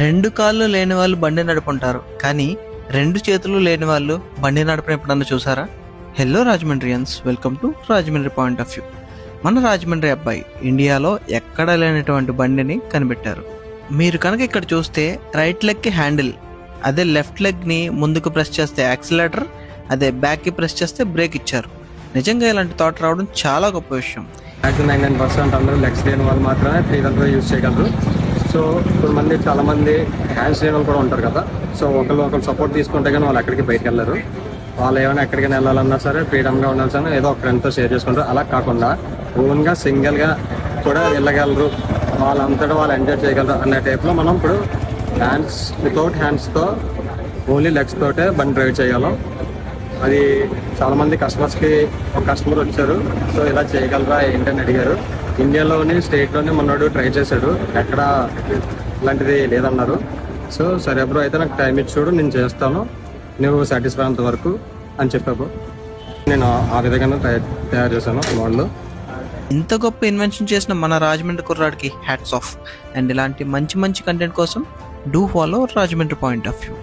రెండు కాళ్ళు లేని వాళ్ళు బండి నడుపుంటారు, కానీ రెండు చేతులు లేని వాళ్ళు బండి నడపడం ఎప్పుడన్నా చూసారా? Hello Rajahmundrians, welcome to Rajahmundry point of view. మన రాజమండ్రి అబ్బాయి ఇండియాలో ఎక్కడా లేనటువంటి బండిని కనిపెట్టారు. మీరు కనుక ఇక్కడ చూస్తే రైట్ లెగ్కి హ్యాండిల్, అదే లెఫ్ట్ లెగ్ని ముందుకు ప్రెస్ చేస్తే యాక్సిలేటర్, అదే బ్యాక్కి ప్రెస్ చేస్తే బ్రేక్ ఇచ్చారు. నిజంగా ఇలాంటి థాట్ రావడం చాలా గొప్ప విషయం. 99% అందరూ లెగ్స్ లేని వాళ్ళు మాత్రమే త్రీ వీలర్ యూజ్ చేయగలరు. సో కొంతమంది చాలామంది హ్యాండ్స్ లేని వాళ్ళు కూడా ఉంటారు కదా. సో ఒకళ్ళు సపోర్ట్ తీసుకుంటే కానీ వాళ్ళు ఎక్కడికి బయటకు వెళ్ళరు. వాళ్ళు ఏమైనా ఎక్కడికైనా వెళ్ళాలన్నా సరే ఫ్రీడమ్గా ఉండాల్సిన ఏదో ఒక ఫ్రెండ్తో షేర్ చేసుకుంటారు. అలా కాకుండా ఓన్గా సింగిల్గా కూడా వెళ్ళగలరు, వాళ్ళంతటా వాళ్ళు ఎంజాయ్ చేయగలరు అనే టైప్లో మనం ఇప్పుడు హ్యాండ్స్ వితౌట్ హ్యాండ్స్తో ఓన్లీ లెగ్స్ తోటే బండి డ్రైవ్ చేయగలం. అది చాలామంది కస్టమర్స్కి ఒక కస్టమర్ వచ్చారు, సో ఇలా చేయగలరా ఏంటని అడిగారు. ఇండియాలోని స్టేట్లోనే మనోడు ట్రై చేశాడు, ఎక్కడ ఇలాంటిది లేదన్నారు. సో సరే బ్రో, అయితే నాకు టైం ఇచ్చి చూడు, నేను చేస్తాను, నువ్వు సాటిస్ఫై అంత వరకు అని చెప్పావు. నేను ఆ విధంగా తయారు చేశాను మోడల్. ఇంత గొప్ప ఇన్వెన్షన్ చేసిన మన రాజమండ్రి కుర్రాడికి హ్యాట్స్ ఆఫ్. అండ్ ఇలాంటి మంచి కంటెంట్ కోసం do follow Rajahmundry point of view.